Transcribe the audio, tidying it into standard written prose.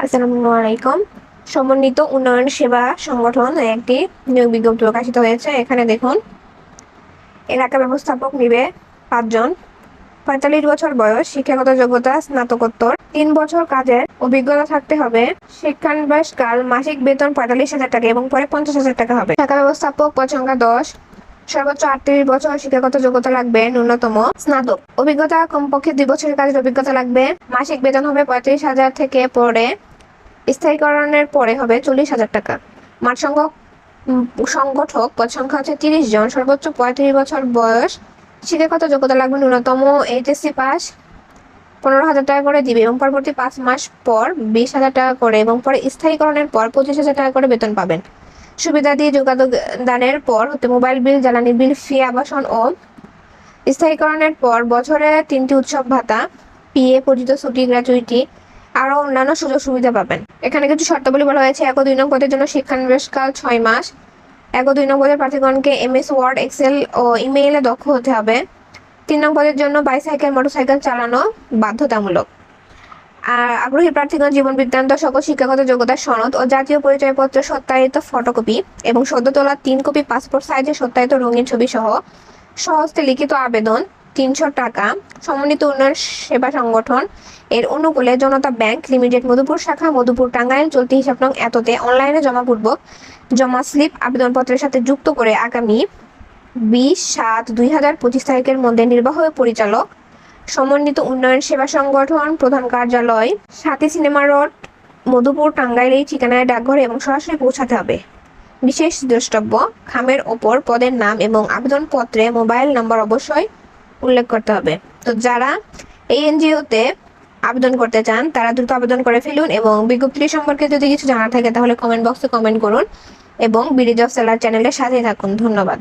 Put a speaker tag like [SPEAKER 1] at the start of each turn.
[SPEAKER 1] আসসালামু আলাইকুম। সমন্বিত উন্নয়ন সেবা সংগঠন একটি নিয়োগ বিজ্ঞপ্তি প্রকাশিত হয়েছে। এখানে দেখুন, এলাকা ব্যবস্থাপক নিবে 5 জন, 45 বছর বয়স, শিক্ষাগত যোগ্যতা স্নাতকোত্তর, 3 বছর কাজের অভিজ্ঞতা থাকতে হবে, শিক্ষানবিশকাল, মাসিক বেতন 45,000 টাকা এবং পরে 50,000 টাকা হবে। শাখা ব্যবস্থাপক পদ সংখ্যা 10, সর্বোচ্চ 38 বছর, শিক্ষাগত যোগ্যতা লাগবে ন্যূনতম স্নাতক, অভিজ্ঞতা কমপক্ষে 2 বছরের কাজের অভিজ্ঞতা লাগবে। মাসিক বেতন হবে 35,000 থেকে পরে স্থায়ীকরণের পরে হবে 40,000 টাকা। মাঠ সংগঠক পদ সংখ্যা হচ্ছে 30 জন, সর্বোচ্চ 35 বছর বয়স, শিক্ষাগত যোগ্যতা লাগবে ন্যূনতম এইচএসসি পাস, 15,000 টাকা করে দিবে এবং পরবর্তী 5 মাস পর 20,000 টাকা করে এবং পরে স্থায়ীকরণের পর 25,000 টাকা করে বেতন পাবেন। সুবিধা দিয়ে যোগাযোগ দানের পর হতে মোবাইল বিল, জ্বালানি বিল ফি, আবাসন ও স্থায়ীকরণের পর বছরে 3টি উৎসব ভাতা, পিএ, পরিচিত ছুটি, গ্র্যাচুইটি আরও অন্যান্য সুযোগ সুবিধা পাবেন। এখানে কিছু শর্তাবলী বলা হয়েছে। 1 ও 2 নং পদের জন্য শিক্ষানবিশকাল 6 মাস। 1 ও 2 নং পদের প্রার্থীগণকে এমএস ওয়ার্ড, এক্সেল ও ইমেইলে দক্ষ হতে হবে। 3 নং পদের জন্য বাইসাইকেল, মোটরসাইকেল চালানো বাধ্যতামূলক। আর আগ্রহী প্রার্থীগণ জীবন বৃত্তান্ত, সকল শিক্ষাগত যোগ্যতার সনদ ও জাতীয় পরিচয়পত্র সত্যায়িত ফটোকপি এবং সদ্য তোলা 3 কপি পাসপোর্ট সাইজের সত্যায়িত রঙিন ছবি সহ সহস্তে লিখিত আবেদন 300 টাকা সমন্বিত উন্নয়ন সেবা সংগঠন এর অনুকূলে জনতা ব্যাংক লিমিটেড, মধুপুর শাখা, মধুপুর, টাঙ্গাইল, চলতি হিসাব নং এততে অনলাইনে জমাপূর্বক জমা স্লিপ আবেদনপত্রের সাথে যুক্ত করে আগামী 20/7/2025 তারিখের মধ্যে নির্বাহী পরিচালক, সমন্বিত উন্নয়ন সেবা সংগঠন, প্রধান কার্যালয়, 7 সিনেমা রোড, মধুপুর, টাঙ্গাইল এই ঠিকানায় ডাকঘরে এবং সরাসরি পৌঁছাতে হবে। বিশেষ দ্রষ্টব্য, খামের ওপর পদের নাম এবং আবেদনপত্রে মোবাইল নাম্বার অবশ্যই উল্লেখ করতে হবে। তো যারা এই এনজিওতে আবেদন করতে চান তারা দ্রুত আবেদন করে ফেলুন এবং বিজ্ঞপ্তি সম্পর্কে যদি কিছু জানা থাকে তাহলে কমেন্ট বক্সে কমেন্ট করুন এবং বিডি জব সেলার চ্যানেলের সাথেই থাকুন। ধন্যবাদ।